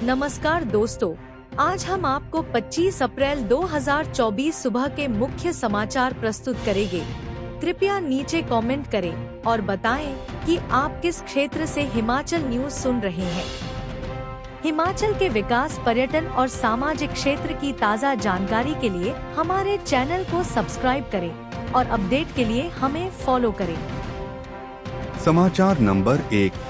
नमस्कार दोस्तों, आज हम आपको 25 अप्रैल 2024 सुबह के मुख्य समाचार प्रस्तुत करेंगे। कृपया नीचे कमेंट करें और बताएं कि आप किस क्षेत्र से हिमाचल न्यूज सुन रहे हैं। हिमाचल के विकास, पर्यटन और सामाजिक क्षेत्र की ताज़ा जानकारी के लिए हमारे चैनल को सब्सक्राइब करें और अपडेट के लिए हमें फॉलो करें। समाचार नंबर 1।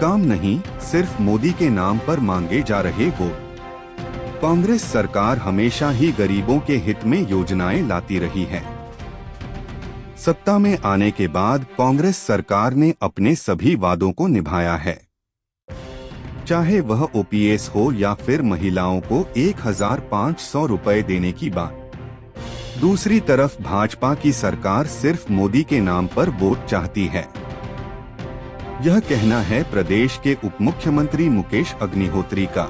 काम नहीं, सिर्फ मोदी के नाम पर मांगे जा रहे वोट। कांग्रेस सरकार हमेशा ही गरीबों के हित में योजनाएं लाती रही है। सत्ता में आने के बाद कांग्रेस सरकार ने अपने सभी वादों को निभाया है, चाहे वह ओपीएस हो या फिर महिलाओं को 1500 रुपए देने की बात। दूसरी तरफ भाजपा की सरकार सिर्फ मोदी के नाम पर वोट चाहती है। यह कहना है प्रदेश के उप मुख्यमंत्री मुकेश अग्निहोत्री का।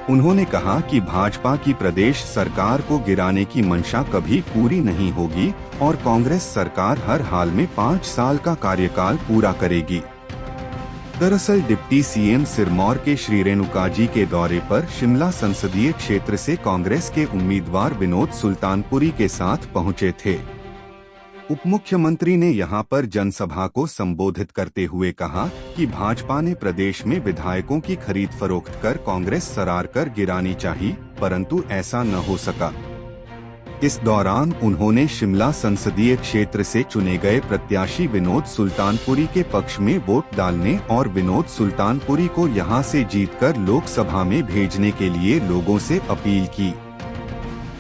उन्होंने कहा कि भाजपा की प्रदेश सरकार को गिराने की मंशा कभी पूरी नहीं होगी और कांग्रेस सरकार हर हाल में 5 साल का कार्यकाल पूरा करेगी। दरअसल डिप्टी सीएम सिरमौर के श्री रेणुकाजी के दौरे पर शिमला संसदीय क्षेत्र से कांग्रेस के उम्मीदवार विनोद सुल्तानपुरी के साथ पहुंचे थे। उप मुख्यमंत्री ने यहां पर जनसभा को संबोधित करते हुए कहा कि भाजपा ने प्रदेश में विधायकों की खरीद फरोख्त कर कांग्रेस सरार कर गिरानी चाहिए, परंतु ऐसा न हो सका। इस दौरान उन्होंने शिमला संसदीय क्षेत्र से चुने गए प्रत्याशी विनोद सुल्तानपुरी के पक्ष में वोट डालने और विनोद सुल्तानपुरी को यहां से जीतकर लोकसभा में भेजने के लिए लोगों से अपील की।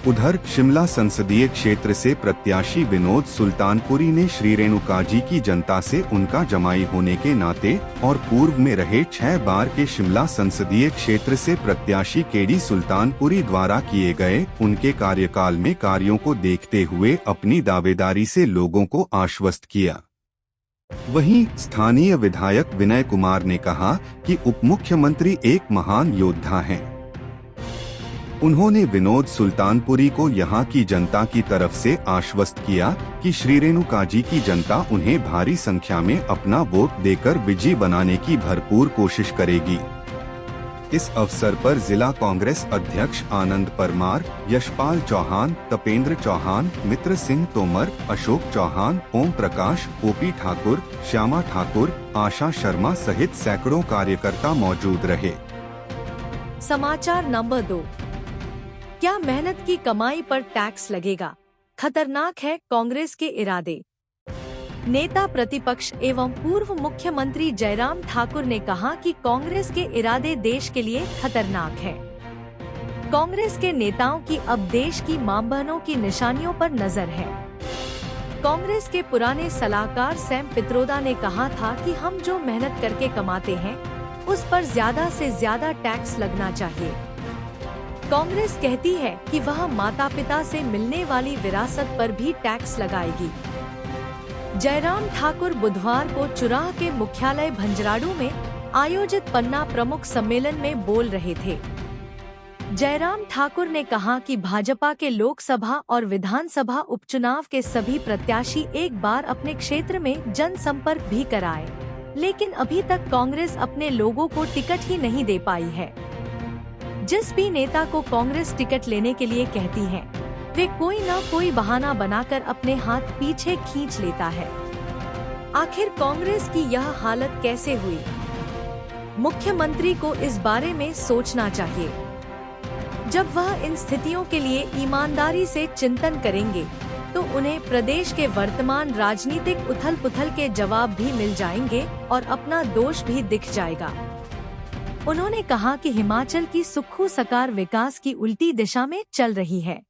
उधर शिमला संसदीय क्षेत्र से प्रत्याशी विनोद सुल्तानपुरी ने श्री रेणुकाजी की जनता से उनका जमाई होने के नाते और पूर्व में रहे 6 बार के शिमला संसदीय क्षेत्र से प्रत्याशी केडी सुल्तानपुरी द्वारा किए गए उनके कार्यकाल में कार्यों को देखते हुए अपनी दावेदारी से लोगों को आश्वस्त किया। वहीं स्थानीय विधायक विनय कुमार ने कहा कि उप मुख्यमंत्री एक महान योद्धा हैं। उन्होंने विनोद सुल्तानपुरी को यहां की जनता की तरफ से आश्वस्त किया कि श्री रेणुकाजी की जनता उन्हें भारी संख्या में अपना वोट देकर विजयी बनाने की भरपूर कोशिश करेगी। इस अवसर पर जिला कांग्रेस अध्यक्ष आनंद परमार, यशपाल चौहान, तपेंद्र चौहान, मित्र सिंह तोमर, अशोक चौहान, ओम प्रकाश, ओपी ठाकुर, श्यामा ठाकुर, आशा शर्मा सहित सैकड़ों कार्यकर्ता मौजूद रहे। समाचार नंबर 2। क्या मेहनत की कमाई पर टैक्स लगेगा? खतरनाक है कांग्रेस के इरादे। नेता प्रतिपक्ष एवं पूर्व मुख्यमंत्री जयराम ठाकुर ने कहा कि कांग्रेस के इरादे देश के लिए खतरनाक है। कांग्रेस के नेताओं की अब देश की मां बहनों की निशानियों पर नजर है। कांग्रेस के पुराने सलाहकार सैम पित्रोदा ने कहा था कि हम जो मेहनत करके कमाते हैं उस पर ज्यादा से ज्यादा टैक्स लगना चाहिए। कांग्रेस कहती है कि वह माता पिता से मिलने वाली विरासत पर भी टैक्स लगाएगी। जयराम ठाकुर बुधवार को चुराह के मुख्यालय भंजराड़ू में आयोजित पन्ना प्रमुख सम्मेलन में बोल रहे थे। जयराम ठाकुर ने कहा कि भाजपा के लोकसभा और विधानसभा उपचुनाव के सभी प्रत्याशी एक बार अपने क्षेत्र में जनसंपर्क भी कराए, लेकिन अभी तक कांग्रेस अपने लोगों को टिकट ही नहीं दे पाई है। जिस भी नेता को कांग्रेस टिकट लेने के लिए कहती है, वे कोई न कोई बहाना बनाकर अपने हाथ पीछे खींच लेता है। आखिर कांग्रेस की यह हालत कैसे हुई? मुख्यमंत्री को इस बारे में सोचना चाहिए। जब वह इन स्थितियों के लिए ईमानदारी से चिंतन करेंगे, तो उन्हें प्रदेश के वर्तमान राजनीतिक उथल-पुथल के जवाब भी मिल जाएंगे और अपना दोष भी दिख जाएगा। उन्होंने कहा कि हिमाचल की सुक्खू सकार विकास की उल्टी दिशा में चल रही है।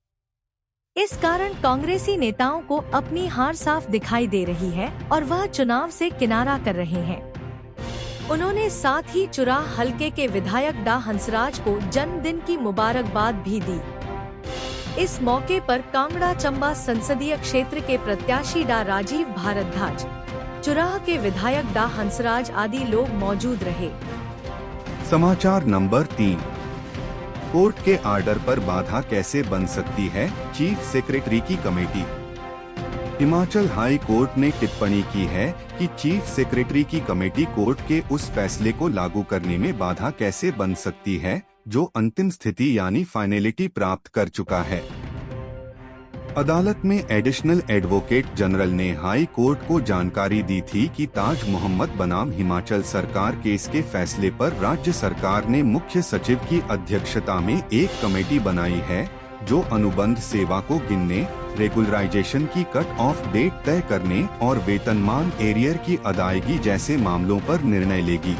इस कारण कांग्रेसी नेताओं को अपनी हार साफ दिखाई दे रही है और वह चुनाव से किनारा कर रहे हैं। उन्होंने साथ ही चुराह हलके के विधायक डा हंसराज को जन्मदिन की मुबारकबाद भी दी। इस मौके पर कांगड़ा चंबा संसदीय क्षेत्र के प्रत्याशी डा राजीव भारद्वाज, चुराह के विधायक डा हंसराज आदि लोग मौजूद रहे। समाचार नंबर 3। कोर्ट के आर्डर पर बाधा कैसे बन सकती है? चीफ सेक्रेटरी की कमेटी। हिमाचल हाई कोर्ट ने टिप्पणी की है कि चीफ सेक्रेटरी की कमेटी कोर्ट के उस फैसले को लागू करने में बाधा कैसे बन सकती है जो अंतिम स्थिति यानी फाइनलिटी प्राप्त कर चुका है। अदालत में एडिशनल एडवोकेट जनरल ने हाई कोर्ट को जानकारी दी थी कि ताज मोहम्मद बनाम हिमाचल सरकार केस के फैसले पर राज्य सरकार ने मुख्य सचिव की अध्यक्षता में एक कमेटी बनाई है जो अनुबंध सेवा को गिनने, रेगुलराइजेशन की कट ऑफ डेट तय करने और वेतनमान एरियर की अदायगी जैसे मामलों पर निर्णय लेगी।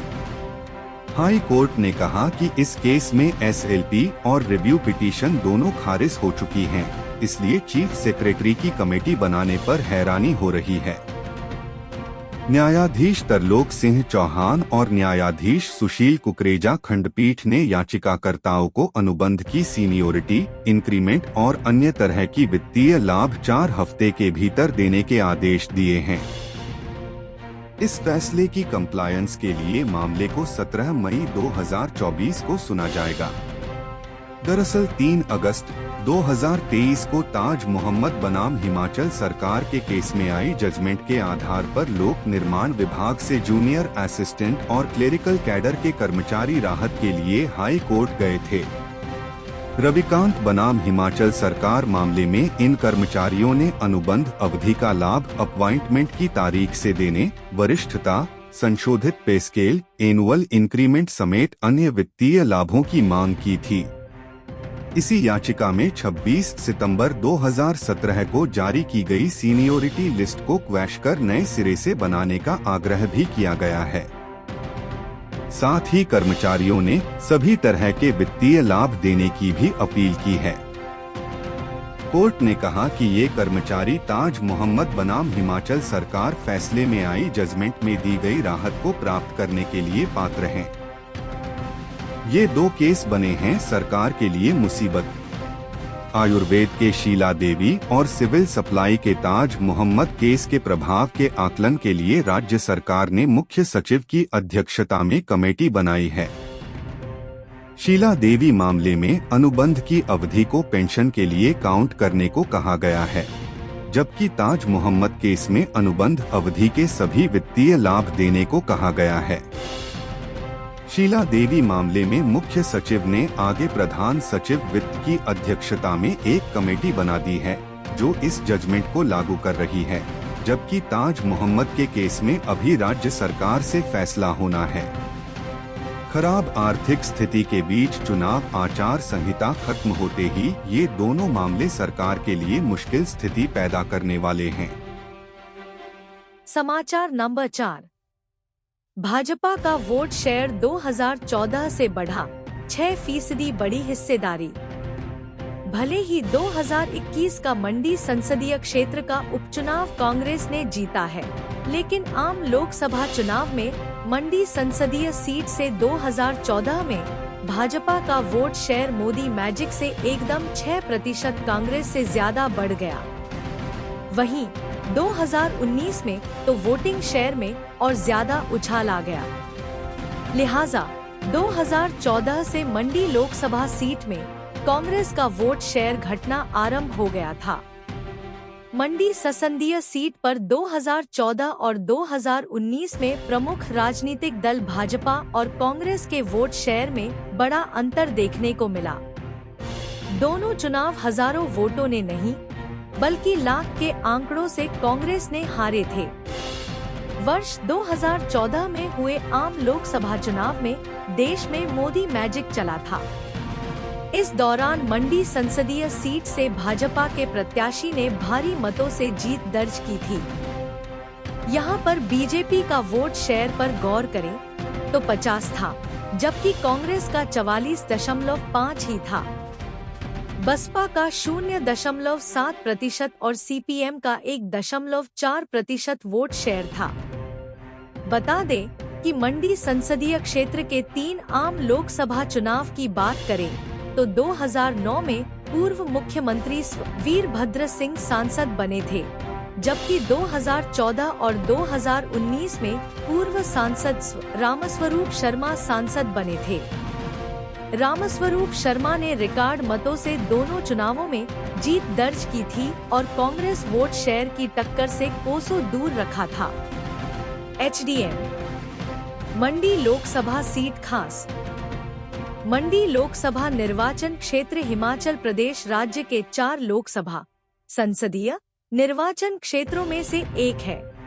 हाई कोर्ट ने कहा कि इस केस में एसएलपी और रिव्यू पिटीशन दोनों खारिज हो चुकी हैं, इसलिए चीफ सेक्रेटरी की कमेटी बनाने पर हैरानी हो रही है। न्यायाधीश तरलोक सिंह चौहान और न्यायाधीश सुशील कुकरेजा खंडपीठ ने याचिकाकर्ताओं को अनुबंध की सीनियोरिटी, इंक्रीमेंट और अन्य तरह की वित्तीय लाभ 4 हफ्ते के भीतर देने के आदेश दिए हैं। इस फैसले की कंप्लायंस के लिए मामले को 17 मई 2024 को सुना जाएगा। दरअसल 3 अगस्त 2023 को ताज मोहम्मद बनाम हिमाचल सरकार के केस में आई जजमेंट के आधार पर लोक निर्माण विभाग से जूनियर असिस्टेंट और क्लेरिकल कैडर के कर्मचारी राहत के लिए हाई कोर्ट गए थे। रविकांत बनाम हिमाचल सरकार मामले में इन कर्मचारियों ने अनुबंध अवधि का लाभ अपॉइंटमेंट की तारीख से देने, वरिष्ठता, संशोधित पे स्केल, एनुअल इंक्रीमेंट समेत अन्य वित्तीय लाभों की मांग की थी। इसी याचिका में 26 सितंबर 2017 को जारी की गई सीनियोरिटी लिस्ट को क्वैश कर नए सिरे से बनाने का आग्रह भी किया गया है। साथ ही कर्मचारियों ने सभी तरह के वित्तीय लाभ देने की भी अपील की है। कोर्ट ने कहा कि ये कर्मचारी ताज मोहम्मद बनाम हिमाचल सरकार फैसले में आई जजमेंट में दी गई राहत को प्राप्त करने के लिए पात्र हैं। ये 2 केस बने हैं सरकार के लिए मुसीबत। आयुर्वेद के शीला देवी और सिविल सप्लाई के ताज मोहम्मद केस के प्रभाव के आकलन के लिए राज्य सरकार ने मुख्य सचिव की अध्यक्षता में कमेटी बनाई है। शीला देवी मामले में अनुबंध की अवधि को पेंशन के लिए काउंट करने को कहा गया है, जबकि ताज मोहम्मद केस में अनुबंध अवधि के सभी वित्तीय लाभ देने को कहा गया है। शीला देवी मामले में मुख्य सचिव ने आगे प्रधान सचिव वित्त की अध्यक्षता में एक कमेटी बना दी है जो इस जजमेंट को लागू कर रही है, जबकि ताज मोहम्मद के केस में अभी राज्य सरकार से फैसला होना है। खराब आर्थिक स्थिति के बीच चुनाव आचार संहिता खत्म होते ही ये दोनों मामले सरकार के लिए मुश्किल स्थिति पैदा करने वाले हैं। समाचार नंबर 4। भाजपा का वोट शेयर 2014 से बढ़ा, 6% बढ़ी हिस्सेदारी। भले ही 2021 का मंडी संसदीय क्षेत्र का उपचुनाव कांग्रेस ने जीता है, लेकिन आम लोकसभा चुनाव में मंडी संसदीय सीट से 2014 में भाजपा का वोट शेयर मोदी मैजिक से एकदम 6% कांग्रेस से ज्यादा बढ़ गया। वहीं 2019 में तो वोटिंग शेयर में और ज्यादा उछाल आ गया। लिहाजा 2014 से मंडी लोकसभा सीट में कांग्रेस का वोट शेयर घटना आरंभ हो गया था। मंडी संसदीय सीट पर 2014 और 2019 में प्रमुख राजनीतिक दल भाजपा और कांग्रेस के वोट शेयर में बड़ा अंतर देखने को मिला। दोनों चुनाव हजारों वोटों ने नहीं बल्कि लाख के आंकड़ों से कांग्रेस ने हारे थे। वर्ष 2014 में हुए आम लोकसभा चुनाव में देश में मोदी मैजिक चला था। इस दौरान मंडी संसदीय सीट से भाजपा के प्रत्याशी ने भारी मतों से जीत दर्ज की थी। यहाँ पर बीजेपी का वोट शेयर पर गौर करें तो 50 था, जबकि कांग्रेस का 44.5 ही था। बसपा का 0.7% और सीपीएम का 1.4% वोट शेयर था। बता दें कि मंडी संसदीय क्षेत्र के 3 आम लोकसभा चुनाव की बात करें तो 2009 में पूर्व मुख्यमंत्री वीरभद्र सिंह सांसद बने थे, जबकि 2014 और 2019 में पूर्व सांसद रामस्वरूप शर्मा सांसद बने थे। रामस्वरूप शर्मा ने रिकॉर्ड मतों से दोनों चुनावों में जीत दर्ज की थी और कांग्रेस वोट शेयर की टक्कर से कोसों दूर रखा था। HDM मंडी लोकसभा सीट खास। मंडी लोकसभा निर्वाचन क्षेत्र हिमाचल प्रदेश राज्य के 4 लोकसभा संसदीय निर्वाचन क्षेत्रों में से एक है।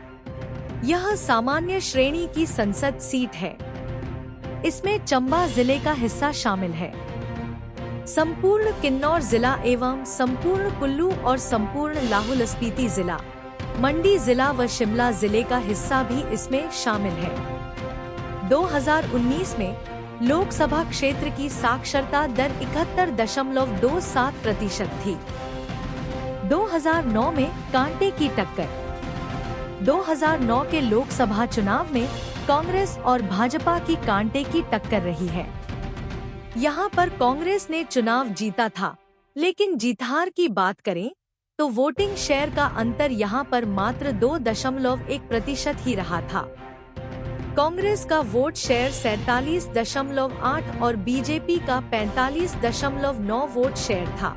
यह सामान्य श्रेणी की संसद सीट है। इसमें चंबा जिले का हिस्सा शामिल है। संपूर्ण किन्नौर जिला एवं संपूर्ण कुल्लू और संपूर्ण लाहौल स्पीति जिला, मंडी जिला व शिमला जिले का हिस्सा भी इसमें शामिल है। 2019 में लोकसभा क्षेत्र की साक्षरता दर 71.27% थी। 2009 में कांटे की टक्कर। 2009 के लोकसभा चुनाव में कांग्रेस और भाजपा की कांटे की टक्कर रही है। यहाँ पर कांग्रेस ने चुनाव जीता था, लेकिन जीतहार की बात करें तो वोटिंग शेयर का अंतर यहाँ पर मात्र 2.1% ही रहा था। कांग्रेस का वोट शेयर 47.8 और बीजेपी का 45.9 वोट शेयर था।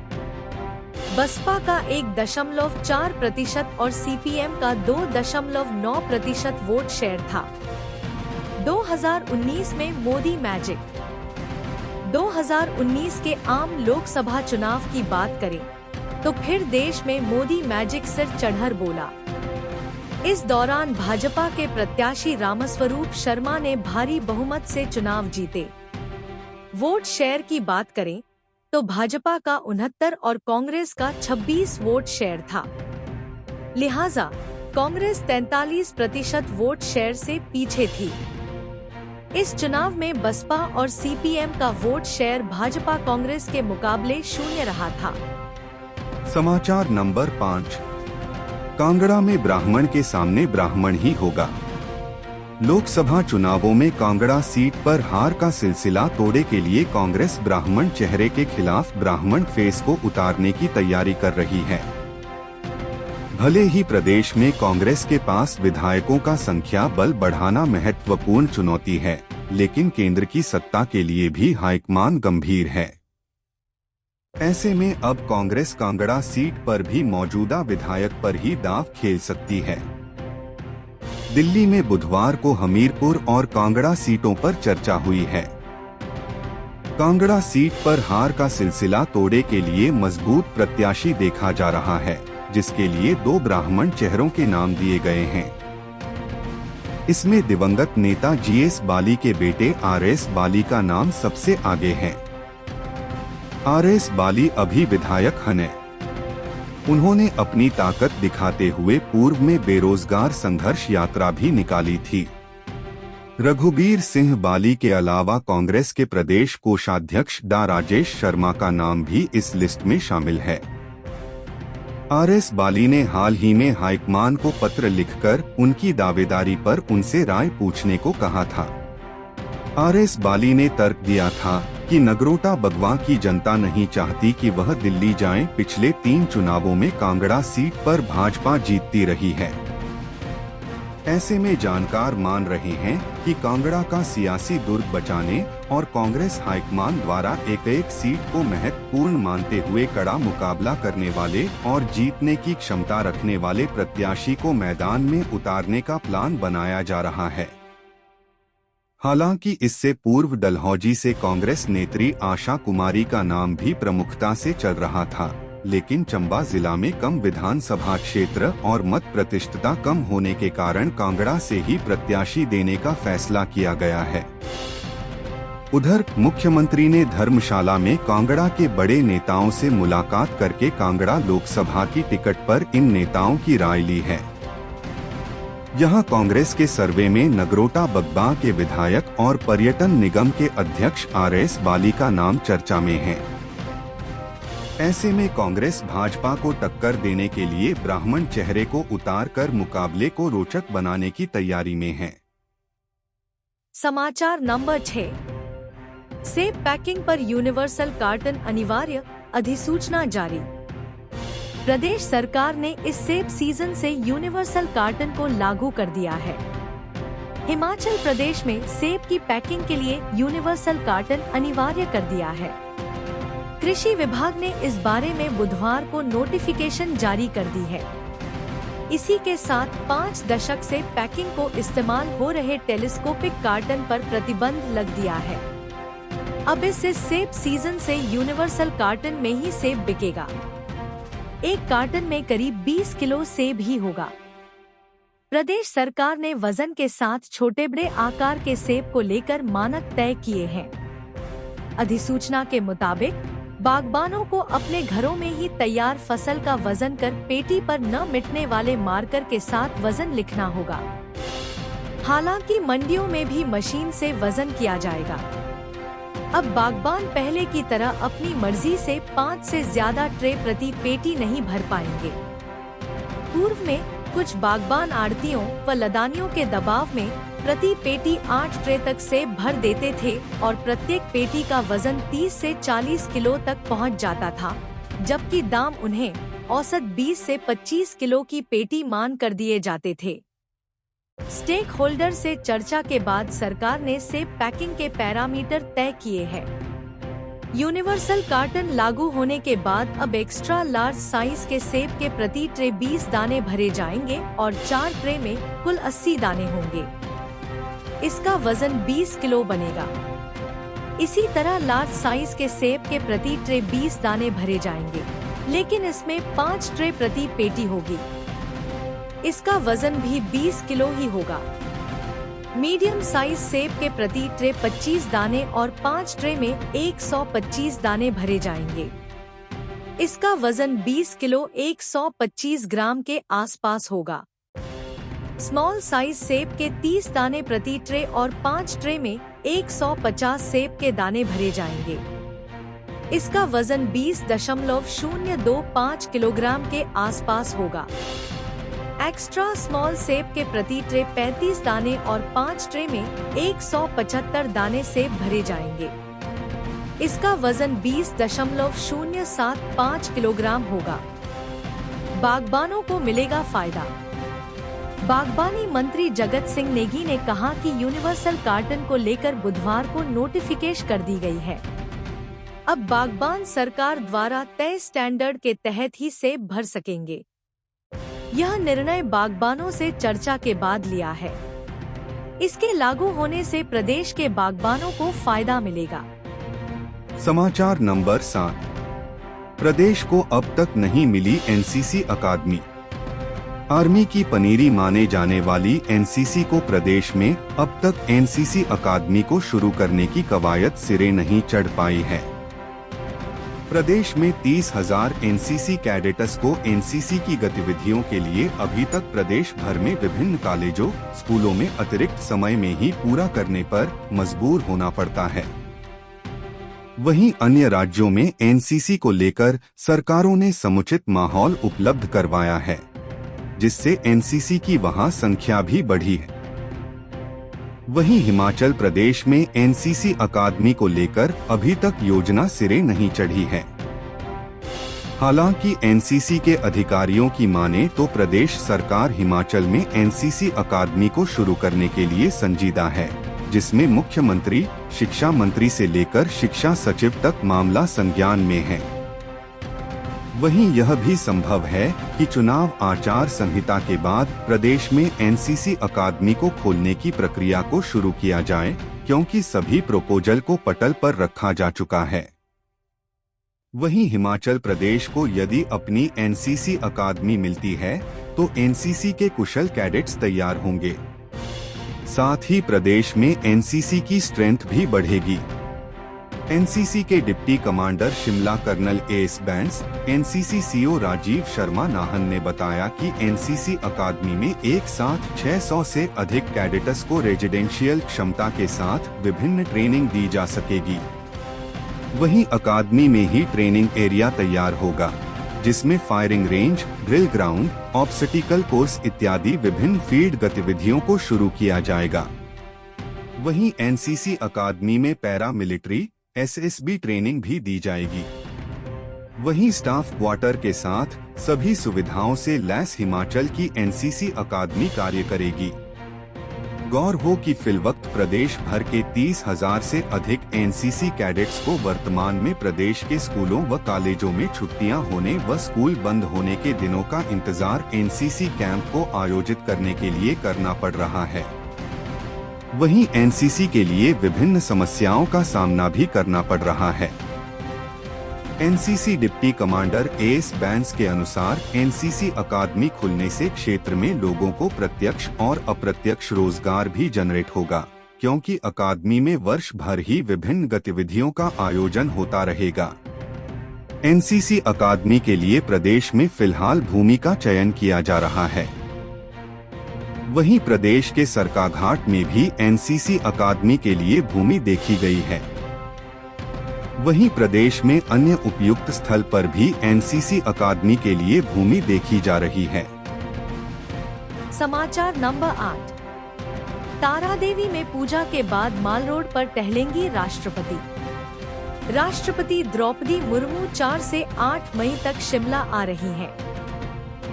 बसपा का 1.4% और सीपीएम का 2.9% वोट शेयर था। 2019 में मोदी मैजिक। 2019 के आम लोकसभा चुनाव की बात करें तो फिर देश में मोदी मैजिक सिर चढ़कर बोला। इस दौरान भाजपा के प्रत्याशी रामस्वरूप शर्मा ने भारी बहुमत से चुनाव जीते। वोट शेयर की बात करें तो भाजपा का 69 और कांग्रेस का 26 वोट शेयर था। लिहाजा कांग्रेस 43% वोट शेयर से पीछे थी। इस चुनाव में बसपा और सीपीएम का वोट शेयर भाजपा कांग्रेस के मुकाबले शून्य रहा था। समाचार नंबर 5। कांगड़ा में ब्राह्मण के सामने ब्राह्मण ही होगा। लोकसभा चुनावों में कांगड़ा सीट पर हार का सिलसिला तोड़ने के लिए कांग्रेस ब्राह्मण चेहरे के खिलाफ ब्राह्मण फेस को उतारने की तैयारी कर रही है। भले ही प्रदेश में कांग्रेस के पास विधायकों का संख्या बल बढ़ाना महत्वपूर्ण चुनौती है, लेकिन केंद्र की सत्ता के लिए भी हाईकमान गंभीर है। ऐसे में अब कांग्रेस कांगड़ा सीट पर भी मौजूदा विधायक पर ही दांव खेल सकती है। दिल्ली में बुधवार को हमीरपुर और कांगड़ा सीटों पर चर्चा हुई है। कांगड़ा सीट पर हार का सिलसिला तोड़ने के लिए मजबूत प्रत्याशी देखा जा रहा है, जिसके लिए 2 ब्राह्मण चेहरों के नाम दिए गए हैं। इसमें दिवंगत नेता GS बाली के बेटे RS बाली का नाम सबसे आगे है। RS बाली अभी विधायक हैं। उन्होंने अपनी ताकत दिखाते हुए पूर्व में बेरोजगार संघर्ष यात्रा भी निकाली थी। रघुबीर सिंह बाली के अलावा कांग्रेस के प्रदेश कोषाध्यक्ष डा राजेश शर्मा का नाम भी इस लिस्ट में शामिल है। RS बाली ने हाल ही में हाईकमान को पत्र लिखकर उनकी दावेदारी पर उनसे राय पूछने को कहा था। RS बाली ने तर्क दिया था कि नगरोटा बगवा की जनता नहीं चाहती कि वह दिल्ली जाएं। पिछले 3 चुनावों में कांगड़ा सीट पर भाजपा जीतती रही है। ऐसे में जानकार मान रहे हैं कि कांगड़ा का सियासी दुर्ग बचाने और कांग्रेस हाईकमान द्वारा एक सीट को महत्वपूर्ण मानते हुए कड़ा मुकाबला करने वाले और जीतने की क्षमता रखने वाले प्रत्याशी को मैदान में उतारने का प्लान बनाया जा रहा है। हालांकि इससे पूर्व डलहौजी से कांग्रेस नेत्री आशा कुमारी का नाम भी प्रमुखता से चल रहा था, लेकिन चंबा जिला में कम विधानसभा क्षेत्र और मत प्रतिशतता कम होने के कारण कांगड़ा से ही प्रत्याशी देने का फैसला किया गया है। उधर मुख्यमंत्री ने धर्मशाला में कांगड़ा के बड़े नेताओं से मुलाकात करके कांगड़ा लोकसभा की टिकट पर इन नेताओं की राय ली है। यहां कांग्रेस के सर्वे में नगरोटा बगवा के विधायक और पर्यटन निगम के अध्यक्ष RS बाली का नाम चर्चा में है। ऐसे में कांग्रेस भाजपा को टक्कर देने के लिए ब्राह्मण चेहरे को उतारकर मुकाबले को रोचक बनाने की तैयारी में है। समाचार नंबर 6। सेब पैकिंग पर यूनिवर्सल कार्टन अनिवार्य, अधिसूचना जारी। प्रदेश सरकार ने इस सेब सीजन से यूनिवर्सल कार्टन को लागू कर दिया है। हिमाचल प्रदेश में सेब की पैकिंग के लिए यूनिवर्सल कार्टन अनिवार्य कर दिया है। कृषि विभाग ने इस बारे में बुधवार को नोटिफिकेशन जारी कर दी है। इसी के साथ 5 दशक से पैकिंग को इस्तेमाल हो रहे टेलीस्कोपिक कार्टन पर प्रतिबंध लग दिया है। अब इससे सेब सीजन से यूनिवर्सल कार्टन में ही सेब बिकेगा। एक कार्टन में करीब 20 किलो सेब ही होगा। प्रदेश सरकार ने वजन के साथ छोटे बड़े आकार के सेब को लेकर मानक तय किए हैं। अधिसूचना के मुताबिक बागबानों को अपने घरों में ही तैयार फसल का वजन कर पेटी पर न मिटने वाले मार्कर के साथ वजन लिखना होगा। हालांकि मंडियों में भी मशीन से वजन किया जाएगा। अब बागबान पहले की तरह अपनी मर्जी से 5 से ज्यादा ट्रे प्रति पेटी नहीं भर पाएंगे। पूर्व में कुछ बागबान आड़तियों व लदानियों के दबाव में प्रति पेटी 8 ट्रे तक सेब भर देते थे और प्रत्येक पेटी का वजन 30 से 40 किलो तक पहुंच जाता था, जबकि दाम उन्हें औसत 20 से 25 किलो की पेटी मान कर दिए जाते थे। स्टेक होल्डर से चर्चा के बाद सरकार ने सेब पैकिंग के पैरामीटर तय किए हैं। यूनिवर्सल कार्टन लागू होने के बाद अब एक्स्ट्रा लार्ज साइज के सेब के प्रति ट्रे 20 दाने भरे जाएंगे और 4 ट्रे में कुल 80 दाने होंगे। इसका वजन 20 किलो बनेगा। इसी तरह लार्ज साइज के सेब के प्रति ट्रे 20 दाने भरे जाएंगे, लेकिन इसमें 5 ट्रे प्रति पेटी होगी। इसका वजन भी 20 किलो ही होगा। मीडियम साइज सेब के प्रति ट्रे 25 दाने और 5 ट्रे में 125 दाने भरे जाएंगे। इसका वजन 20 किलो 125 ग्राम के आसपास होगा। स्मॉल साइज सेब के 30 दाने प्रति ट्रे और 5 ट्रे में 150 सेब के दाने भरे जाएंगे। इसका वजन 20.025 किलोग्राम के आसपास होगा। एक्स्ट्रा स्मॉल सेब के प्रति ट्रे 35 दाने और 5 ट्रे में 175 दाने सेब भरे जाएंगे। इसका वजन 20.075 किलोग्राम होगा। बागबानों को मिलेगा फायदा। बागबानी मंत्री जगत सिंह नेगी ने कहा कि यूनिवर्सल कार्टन को लेकर बुधवार को नोटिफिकेशन कर दी गई है। अब बागबान सरकार द्वारा तय स्टैंडर्ड के तहत ही सेब भर सकेंगे। यह निर्णय बागबानों से चर्चा के बाद लिया है। इसके लागू होने से प्रदेश के बागबानों को फायदा मिलेगा। समाचार नंबर 7। प्रदेश को अब तक नहीं मिली एनसीसी अकादमी। आर्मी की पनीरी माने जाने वाली एनसीसी को प्रदेश में अब तक एनसीसी अकादमी को शुरू करने की कवायद सिरे नहीं चढ़ पाई है। प्रदेश में 30,000 एनसीसी कैडेट्स को एनसीसी की गतिविधियों के लिए अभी तक प्रदेश भर में विभिन्न कॉलेजों, स्कूलों में अतिरिक्त समय में ही पूरा करने पर मजबूर होना पड़ता है। वहीं अन्य राज्यों में एनसीसी को लेकर सरकारों ने समुचित माहौल उपलब्ध करवाया है, जिससे एनसीसी की वहां संख्या भी बढ़ी है। वहीं हिमाचल प्रदेश में एनसीसी अकादमी को लेकर अभी तक योजना सिरे नहीं चढ़ी है। हालांकि एनसीसी के अधिकारियों की माने तो प्रदेश सरकार हिमाचल में एनसीसी अकादमी को शुरू करने के लिए संजीदा है, जिसमें मुख्यमंत्री, शिक्षा मंत्री से लेकर शिक्षा सचिव तक मामला संज्ञान में है। वहीं यह भी संभव है कि चुनाव आचार संहिता के बाद प्रदेश में एनसीसी अकादमी को खोलने की प्रक्रिया को शुरू किया जाए, क्योंकि सभी प्रपोजल को पटल पर रखा जा चुका है। वहीं हिमाचल प्रदेश को यदि अपनी एनसीसी अकादमी मिलती है तो एनसीसी के कुशल कैडेट्स तैयार होंगे। साथ ही प्रदेश में एनसीसी की स्ट्रेंथ भी बढ़ेगी। एनसीसी के deputy commander Shimla colonel S Bains, NCC CO Rajeev Sharma Nahan ने बताया कि एनसीसी अकादमी में एक साथ 600 से अधिक कैडेट्स को रेजिडेंशियल क्षमता के साथ विभिन्न ट्रेनिंग दी जा सकेगी। वहीं अकादमी में ही ट्रेनिंग एरिया तैयार होगा, जिसमें firing range, drill ground, obstacle course इत्यादि विभिन्न फील्ड गतिविधियों को शुरू किया जाएगा। वहीं एनसीसी अकादमी में पैरा मिलिट्री, एसएसबी ट्रेनिंग भी दी जाएगी। वहीं स्टाफ क्वार्टर के साथ सभी सुविधाओं से लैस हिमाचल की एनसीसी अकादमी कार्य करेगी। गौर हो कि फिलवक्त प्रदेश भर के 30,000 से अधिक एनसीसी कैडेट्स को वर्तमान में प्रदेश के स्कूलों व कॉलेजों में छुट्टियां होने व स्कूल बंद होने के दिनों का इंतजार एनसीसी कैंप को आयोजित करने के लिए करना पड़ रहा है। वहीं एनसीसी के लिए विभिन्न समस्याओं का सामना भी करना पड़ रहा है। NCC deputy commander A S Bains के अनुसार एनसीसी अकादमी खुलने से क्षेत्र में लोगों को प्रत्यक्ष और अप्रत्यक्ष रोजगार भी जनरेट होगा, क्योंकि अकादमी में वर्ष भर ही विभिन्न गतिविधियों का आयोजन होता रहेगा। एनसीसी अकादमी के लिए प्रदेश में फिलहाल भूमि का चयन किया जा रहा है। वहीं प्रदेश के सरकाघाट में भी एनसीसी अकादमी के लिए भूमि देखी गई है। वहीं प्रदेश में अन्य उपयुक्त स्थल पर भी एनसीसी अकादमी के लिए भूमि देखी जा रही है। समाचार नंबर 8। तारा देवी में पूजा के बाद माल रोड पर टहलेंगी राष्ट्रपति। राष्ट्रपति द्रौपदी मुर्मू 4 से 8 मई तक शिमला आ रही हैं।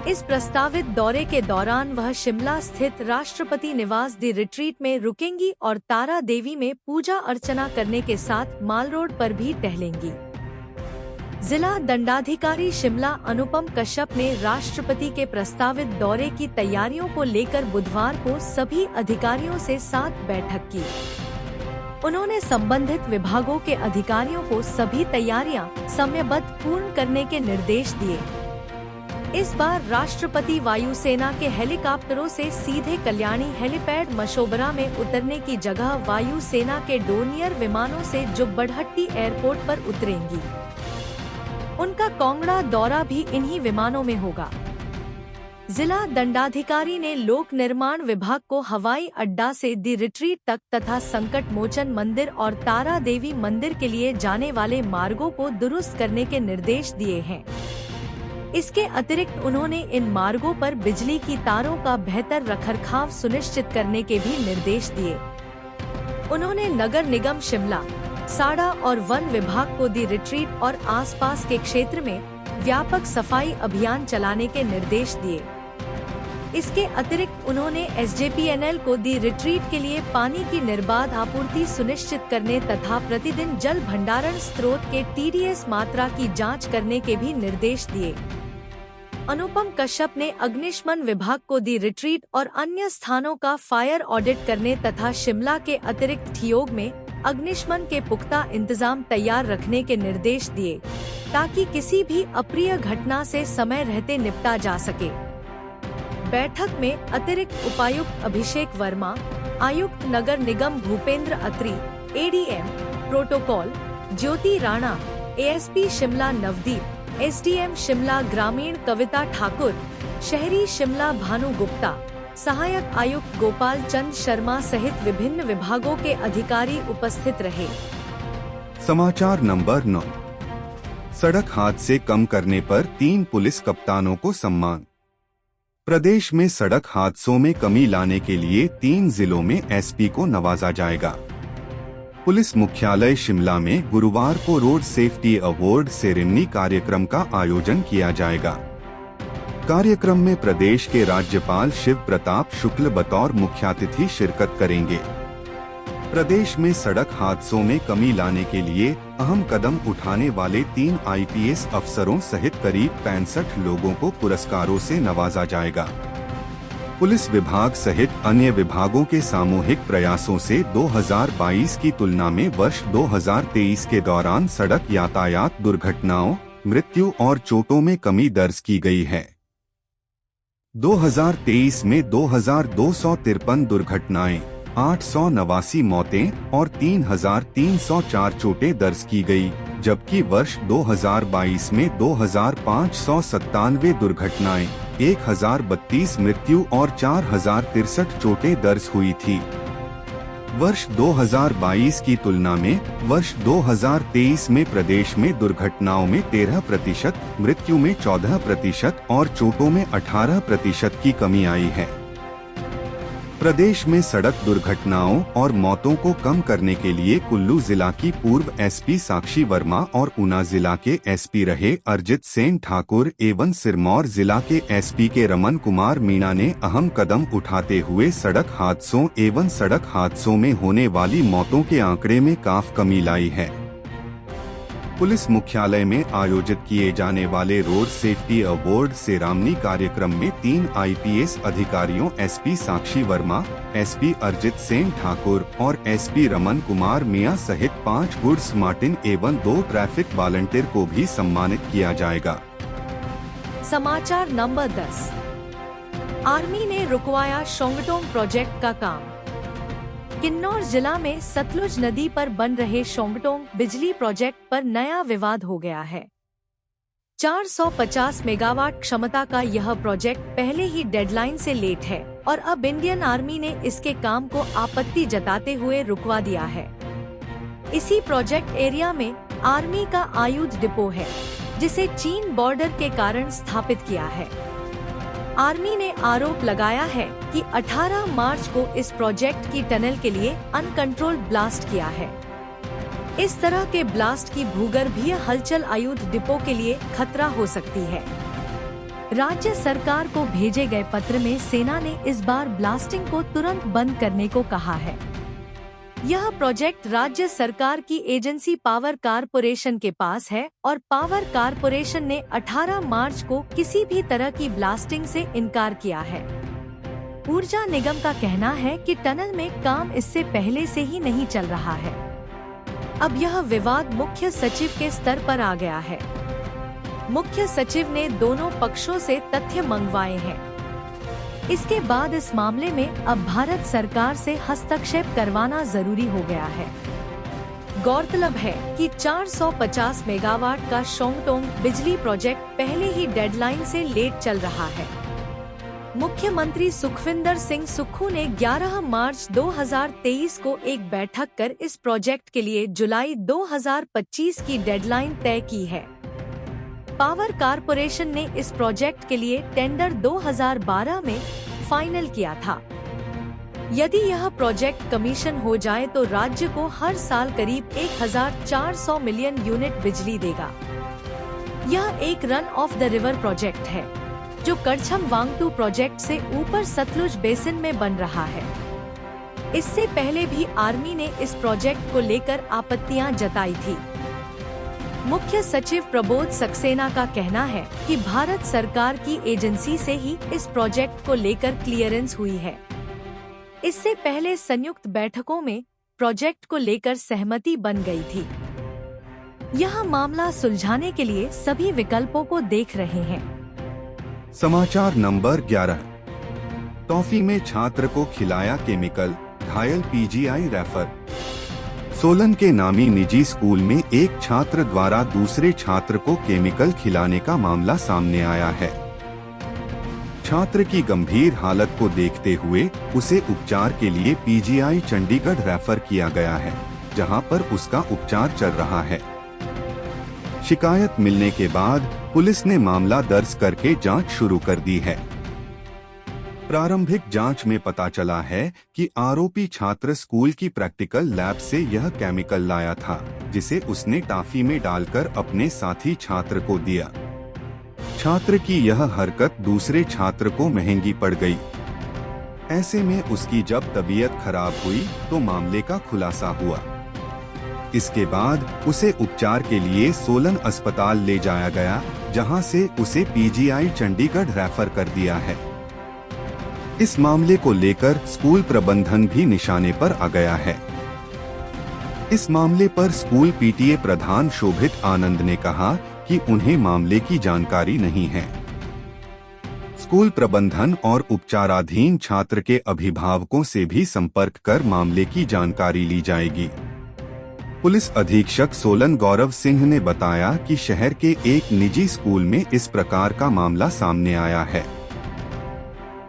इस प्रस्तावित दौरे के दौरान वह शिमला स्थित राष्ट्रपति निवास दी रिट्रीट में रुकेंगी और तारा देवी में पूजा अर्चना करने के साथ माल रोड पर भी टहलेंगी। जिला दंडाधिकारी शिमला अनुपम कश्यप ने राष्ट्रपति के प्रस्तावित दौरे की तैयारियों को लेकर बुधवार को सभी अधिकारियों से साथ बैठक की। उन्होंने संबंधित विभागों के अधिकारियों को सभी तैयारियां समयबद्ध पूर्ण करने के निर्देश दिए। इस बार राष्ट्रपति वायुसेना के हेलीकॉप्टरों से सीधे कल्याणी हेलीपैड मशोबरा में उतरने की जगह वायुसेना के डोर्नियर विमानों से जुब्बड़हट्टी एयरपोर्ट पर उतरेंगी। उनका कांगड़ा दौरा भी इन्हीं विमानों में होगा। जिला दंडाधिकारी ने लोक निर्माण विभाग को हवाई अड्डा से दी रिट्रीट तक तथा संकट मोचन मंदिर और तारा देवी मंदिर के लिए जाने वाले मार्गों को दुरुस्त करने के निर्देश दिए हैं। इसके अतिरिक्त उन्होंने इन मार्गों पर बिजली की तारों का बेहतर रखरखाव सुनिश्चित करने के भी निर्देश दिए। उन्होंने नगर निगम शिमला, साड़ा और वन विभाग को दी रिट्रीट और आसपास के क्षेत्र में व्यापक सफाई अभियान चलाने के निर्देश दिए। इसके अतिरिक्त उन्होंने एसजेपीएनएल को दी रिट्रीट के लिए पानी की निर्बाध आपूर्ति सुनिश्चित करने तथा प्रतिदिन जल भंडारण स्रोत के टीडीएस मात्रा की जांच करने के भी निर्देश दिए। अनुपम कश्यप ने अग्निशमन विभाग को दी रिट्रीट और अन्य स्थानों का फायर ऑडिट करने तथा शिमला के अतिरिक्त ठियोग में अग्निशमन के पुख्ता इंतजाम तैयार रखने के निर्देश दिए, ताकि किसी भी अप्रिय घटना से समय रहते निपटा जा सके। बैठक में अतिरिक्त उपायुक्त अभिषेक वर्मा, आयुक्त नगर निगम भूपेंद्र अत्री, एडीएम प्रोटोकॉल ज्योति राणा, एएसपी शिमला नवदीप, एसडीएम शिमला ग्रामीण कविता ठाकुर, शहरी शिमला भानु गुप्ता, सहायक आयुक्त गोपाल चंद शर्मा सहित विभिन्न विभागों के अधिकारी उपस्थित रहे। समाचार नंबर 9। सड़क हादसे कम करने पर 3 पुलिस कप्तानों को सम्मान। प्रदेश में सड़क हादसों में कमी लाने के लिए 3 जिलों में एसपी को नवाजा जाएगा। पुलिस मुख्यालय शिमला में गुरुवार को रोड सेफ्टी अवार्ड सेरेमनी कार्यक्रम का आयोजन किया जाएगा। कार्यक्रम में प्रदेश के राज्यपाल शिव प्रताप शुक्ल बतौर मुख्यातिथि शिरकत करेंगे। प्रदेश में सड़क हादसों में कमी लाने के लिए अहम कदम उठाने वाले 3 आईपीएस अफसरों सहित करीब 65 लोगों को पुरस्कारों से नवाजा जाएगा। पुलिस विभाग सहित अन्य विभागों के सामूहिक प्रयासों से 2022 की तुलना में वर्ष 2023 के दौरान सड़क यातायात दुर्घटनाओं, मृत्यु और चोटों में कमी दर्ज की गई है। 2023 में 2253 दुर्घटनाएं, 889 मौतें और 3304 चोटें दर्ज की गई, जबकि वर्ष 2022 में 2597 दुर्घटनाएं, 1032 मृत्यु और 4063 चोटें दर्ज हुई थी। वर्ष 2022 की तुलना में वर्ष 2023 में प्रदेश में दुर्घटनाओं में 13%, मृत्यु में 14% और चोटों में 18% की कमी आई है। प्रदेश में सड़क दुर्घटनाओं और मौतों को कम करने के लिए कुल्लू जिला की पूर्व एसपी साक्षी वर्मा और ऊना जिला के एसपी रहे अरिजीत सेन ठाकुर एवं सिरमौर जिला के एसपी के रमन कुमार मीणा ने अहम कदम उठाते हुए सड़क हादसों एवं सड़क हादसों में होने वाली मौतों के आंकड़े में काफी कमी लाई है। पुलिस मुख्यालय में आयोजित किए जाने वाले रोड सेफ्टी अवार्ड सेरेमनी कार्यक्रम में 3 आईपीएस अधिकारियों एसपी साक्षी वर्मा, एसपी अरिजीत सेन ठाकुर और एसपी रमन कुमार मिया सहित 5 गुड स्मार्टिन एवं 2 ट्रैफिक वॉलंटियर को भी सम्मानित किया जाएगा। समाचार नंबर 10। आर्मी ने रुकवाया शोंगटोंग प्रोजेक्ट का काम। किन्नौर जिला में सतलुज नदी पर बन रहे शोंगटोंग बिजली प्रोजेक्ट पर नया विवाद हो गया है। 450 मेगावाट क्षमता का यह प्रोजेक्ट पहले ही डेडलाइन से लेट है और अब इंडियन आर्मी ने इसके काम को आपत्ति जताते हुए रुकवा दिया है। इसी प्रोजेक्ट एरिया में आर्मी का आयुध डिपो है, जिसे चीन बॉर्डर के कारण स्थापित किया है। आर्मी ने आरोप लगाया है कि 18 मार्च को इस प्रोजेक्ट की टनल के लिए अनकंट्रोल्ड ब्लास्ट किया है। इस तरह के ब्लास्ट की भूगर्भीय हलचल आयुध डिपो के लिए खतरा हो सकती है। राज्य सरकार को भेजे गए पत्र में सेना ने इस बार ब्लास्टिंग को तुरंत बंद करने को कहा है। यह प्रोजेक्ट राज्य सरकार की एजेंसी पावर कारपोरेशन के पास है और पावर कारपोरेशन ने 18 मार्च को किसी भी तरह की ब्लास्टिंग से इनकार किया है। ऊर्जा निगम का कहना है कि टनल में काम इससे पहले से ही नहीं चल रहा है। अब यह विवाद मुख्य सचिव के स्तर पर आ गया है। मुख्य सचिव ने दोनों पक्षों से तथ्य मंगवाए हैं। इसके बाद इस मामले में अब भारत सरकार से हस्तक्षेप करवाना जरूरी हो गया है। गौरतलब है कि 450 मेगावाट का शोंगटोंग बिजली प्रोजेक्ट पहले ही डेडलाइन से लेट चल रहा है। मुख्यमंत्री सुखविंदर सिंह सुक्खू ने 11 मार्च 2023 को एक बैठक कर इस प्रोजेक्ट के लिए जुलाई 2025 की डेडलाइन तय की है। पावर कारपोरेशन ने इस प्रोजेक्ट के लिए टेंडर 2012 में फाइनल किया था। यदि यह प्रोजेक्ट कमीशन हो जाए तो राज्य को हर साल करीब 1400 मिलियन यूनिट बिजली देगा। यह एक run of the river project है, जो करछम वांगटू प्रोजेक्ट से ऊपर सतलुज बेसिन में बन रहा है। इससे पहले भी आर्मी ने इस प्रोजेक्ट को लेकर आपत्तियां जताई थी। मुख्य सचिव प्रबोध सक्सेना का कहना है कि भारत सरकार की एजेंसी से ही इस प्रोजेक्ट को लेकर क्लियरेंस हुई है। इससे पहले संयुक्त बैठकों में प्रोजेक्ट को लेकर सहमति बन गई थी। यह मामला सुलझाने के लिए सभी विकल्पों को देख रहे हैं। समाचार नंबर 11। टॉफी में छात्र को खिलाया केमिकल, घायल पीजीआई रेफर। सोलन के नामी निजी स्कूल में एक छात्र द्वारा दूसरे छात्र को केमिकल खिलाने का मामला सामने आया है। छात्र की गंभीर हालत को देखते हुए उसे उपचार के लिए पीजीआई चंडीगढ़ रेफर किया गया है, जहां पर उसका उपचार चल रहा है। शिकायत मिलने के बाद पुलिस ने मामला दर्ज करके जांच शुरू कर दी है। प्रारंभिक जांच में पता चला है कि आरोपी छात्र स्कूल की प्रैक्टिकल लैब से यह केमिकल लाया था, जिसे उसने टॉफी में डालकर अपने साथी छात्र को दिया। छात्र की यह हरकत दूसरे छात्र को महंगी पड़ गई। ऐसे में उसकी जब तबीयत खराब हुई तो मामले का खुलासा हुआ। इसके बाद उसे उपचार के लिए सोलन अस्पताल ले जाया गया, जहां से उसे पीजीआई चंडीगढ़ रेफर कर दिया है। इस मामले को लेकर स्कूल प्रबंधन भी निशाने पर आ गया है। इस मामले पर स्कूल पीटीए प्रधान शोभित आनंद ने कहा कि उन्हें मामले की जानकारी नहीं है। स्कूल प्रबंधन और उपचाराधीन छात्र के अभिभावकों से भी संपर्क कर मामले की जानकारी ली जाएगी। पुलिस अधीक्षक सोलन गौरव सिंह ने बताया कि शहर के एक निजी स्कूल में इस प्रकार का मामला सामने आया है।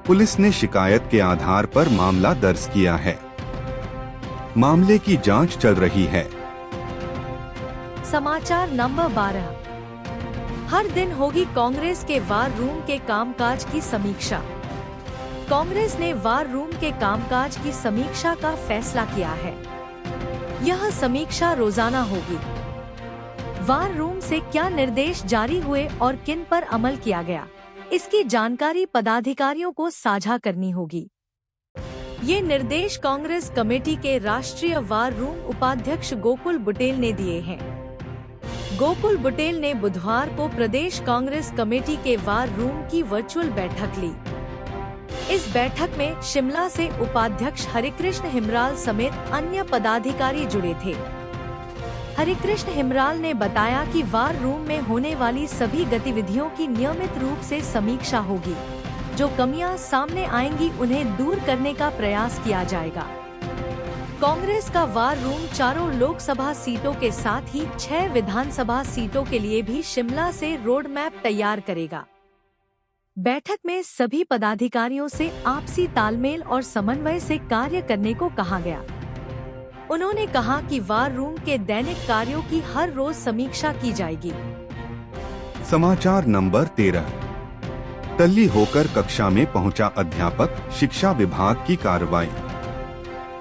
पुलिस ने शिकायत के आधार पर मामला दर्ज किया है। मामले की जांच चल रही है। समाचार नंबर 12। हर दिन होगी कांग्रेस के वार रूम के कामकाज की समीक्षा। कांग्रेस ने वार रूम के कामकाज की समीक्षा का फैसला किया है। यह समीक्षा रोजाना होगी। वार रूम से क्या निर्देश जारी हुए और किन पर अमल किया गया, इसकी जानकारी पदाधिकारियों को साझा करनी होगी। ये निर्देश कांग्रेस कमेटी के राष्ट्रीय वार रूम उपाध्यक्ष गोकुल बुटेल ने दिए हैं। गोकुल बुटेल ने बुधवार को प्रदेश कांग्रेस कमेटी के वार रूम की वर्चुअल बैठक ली। इस बैठक में शिमला से उपाध्यक्ष हरिकृष्ण हिमराल समेत अन्य पदाधिकारी जुड़े थे। हरिकृष्ण हिमराल ने बताया कि वार रूम में होने वाली सभी गतिविधियों की नियमित रूप से समीक्षा होगी। जो कमियां सामने आएंगी उन्हें दूर करने का प्रयास किया जाएगा। कांग्रेस का वार रूम 4 लोकसभा सीटों के साथ ही 6 विधानसभा सीटों के लिए भी शिमला से रोड मैप तैयार करेगा। बैठक में सभी पदाधिकारियों से आपसी तालमेल और समन्वय से कार्य करने को कहा गया। उन्होंने कहा कि वार रूम के दैनिक कार्यों की हर रोज समीक्षा की जाएगी। समाचार नंबर 13। टल्ली होकर कक्षा में पहुंचा अध्यापक, शिक्षा विभाग की कार्रवाई।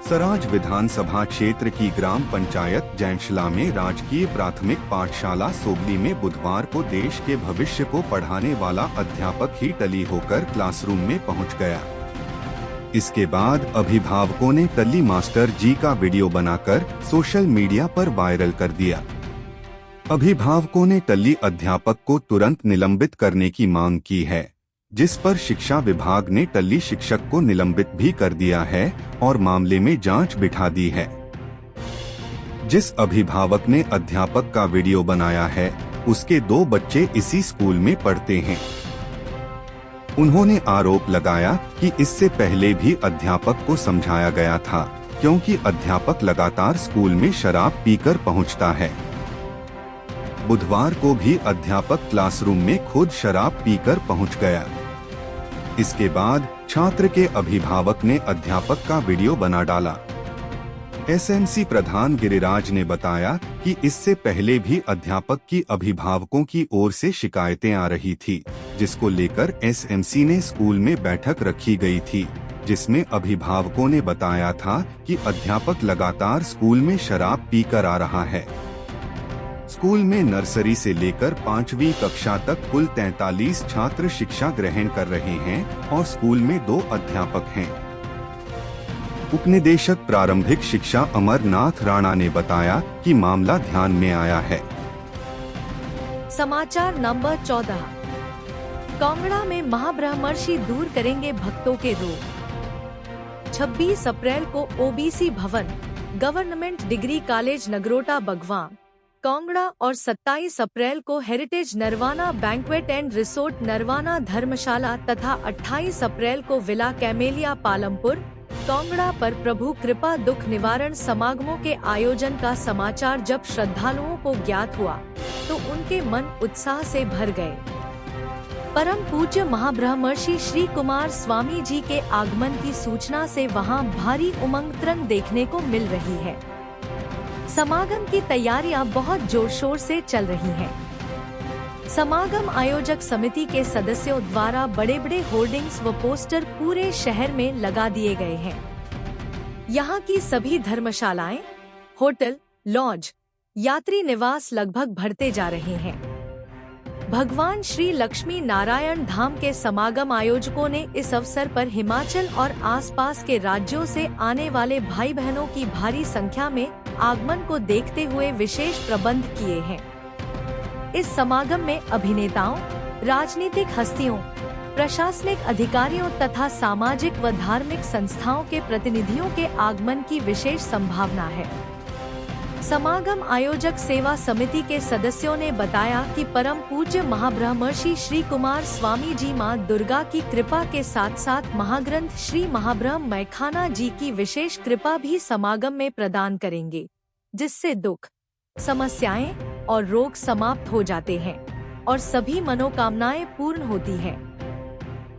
सराज विधानसभा क्षेत्र की ग्राम पंचायत जैंशला में राजकीय प्राथमिक पाठशाला सोगली में बुधवार को देश के भविष्य को पढ़ाने वाला अध्यापक ही टल्ली होकर क्लासरूम में पहुंच गया। इसके बाद अभिभावकों ने टल्ली मास्टर जी का वीडियो बनाकर सोशल मीडिया पर वायरल कर दिया। अभिभावकों ने टल्ली अध्यापक को तुरंत निलंबित करने की मांग की है, जिस पर शिक्षा विभाग ने टल्ली शिक्षक को निलंबित भी कर दिया है और मामले में जांच बिठा दी है। जिस अभिभावक ने अध्यापक का वीडियो बनाया है, उसके 2 बच्चे इसी स्कूल में पढ़ते हैं। उन्होंने आरोप लगाया कि इससे पहले भी अध्यापक को समझाया गया था, क्योंकि अध्यापक लगातार स्कूल में शराब पीकर पहुंचता है। बुधवार को भी अध्यापक क्लासरूम में खुद शराब पीकर पहुंच गया। इसके बाद छात्र के अभिभावक ने अध्यापक का वीडियो बना डाला। एसएमसी प्रधान गिरिराज ने बताया कि इससे पहले भी अध्यापक की अभिभावकों की ओर से शिकायतें आ रही थी, जिसको लेकर एसएमसी ने स्कूल में बैठक रखी गई थी, जिसमें अभिभावकों ने बताया था कि अध्यापक लगातार स्कूल में शराब पीकर आ रहा है। स्कूल में नर्सरी से लेकर 5वीं कक्षा तक कुल 43 छात्र शिक्षा ग्रहण कर रहे हैं और स्कूल में 2 अध्यापक हैं। उपनिदेशक प्रारंभिक शिक्षा अमरनाथ राणा ने बताया कि मामला ध्यान में आया है। समाचार नंबर 14। कांगड़ा में महाब्रह्मर्षि दूर करेंगे भक्तों के रोग। 26 अप्रैल को OBC Bhawan, government degree college Nagrota Bagwan, Kangra और 27 अप्रैल को heritage Narwana banquet and resort Narwana Dharamshala तथा 28 अप्रैल को विला कैमेलिया पालमपुर, कांगड़ा पर प्रभु कृपा दुख निवारण समागमों के आयोजन का समाचार जब श्रद्धालुओं को ज्ञात हुआ तो उनके मन उत्साह से भर गए। परम पूज्य महाब्रह्मर्षि श्री कुमार स्वामी जी के आगमन की सूचना से वहां भारी उमंग तरंग देखने को मिल रही है। समागम की तैयारियां बहुत जोर शोर से चल रही हैं। समागम आयोजक समिति के सदस्यों द्वारा बड़े बड़े होर्डिंग्स व पोस्टर पूरे शहर में लगा दिए गए हैं। यहाँ की सभी धर्मशालाएं, होटल, लॉज, यात्री निवास लगभग भरते जा रहे हैं। भगवान श्री लक्ष्मी नारायण धाम के समागम आयोजकों ने इस अवसर पर हिमाचल और आसपास के राज्यों से आने वाले भाई बहनों की भारी संख्या में आगमन को देखते हुए विशेष प्रबंध किए हैं। इस समागम में अभिनेताओं, राजनीतिक हस्तियों, प्रशासनिक अधिकारियों तथा सामाजिक व धार्मिक संस्थाओं के प्रतिनिधियों के आगमन की विशेष संभावना है। समागम आयोजक सेवा समिति के सदस्यों ने बताया कि परम पूज्य महाब्रह्मर्षि श्री कुमार स्वामी जी मां दुर्गा की कृपा के साथ साथ महाग्रंथ श्री महाब्रह्म मैखाना जी की विशेष कृपा भी समागम में प्रदान करेंगे, जिससे दुख, समस्याएं और रोग समाप्त हो जाते हैं और सभी मनोकामनाएं पूर्ण होती हैं।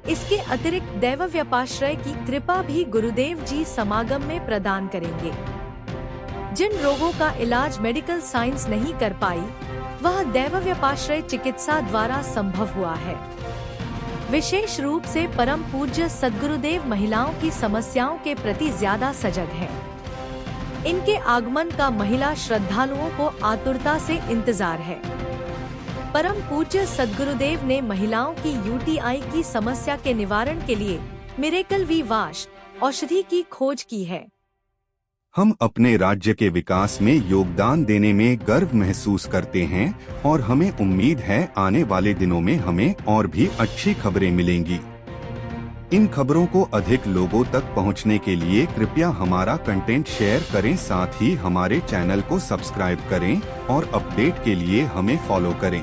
इसके अतिरिक्त दैवव्यपाश्रय की कृपा भी गुरुदेव जी समागम में प्रदान करेंगे। जिन रोगों का इलाज मेडिकल साइंस नहीं कर पाई, वह दैवव्यपाश्रय चिकित्सा द्वारा संभव हुआ है। विशेष रूप से परम पूज्य सद्गुरुदेव महिलाओं की समस्याओं के प्रति ज्यादा सजग हैं। इनके आगमन का महिला श्रद्धालुओं को आतुरता से इंतजार है। परम पूज्य सद्गुरुदेव ने महिलाओं की यूटीआई की समस्या के निवारण के लिए मिरेकल वी वाश औषधि की खोज की है। हम अपने राज्य के विकास में योगदान देने में गर्व महसूस करते हैं और हमें उम्मीद है आने वाले दिनों में हमें और भी अच्छी खबरें मिलेंगी। इन खबरों को अधिक लोगों तक पहुंचने के लिए कृपया हमारा कंटेंट शेयर करें, साथ ही हमारे चैनल को सब्सक्राइब करें और अपडेट के लिए हमें फॉलो करें।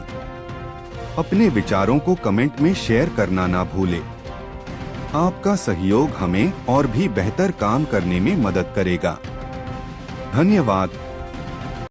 अपने विचारों को कमेंट में शेयर करना ना भूलें। आपका सहयोग हमें और भी बेहतर काम करने में मदद करेगा। धन्यवाद।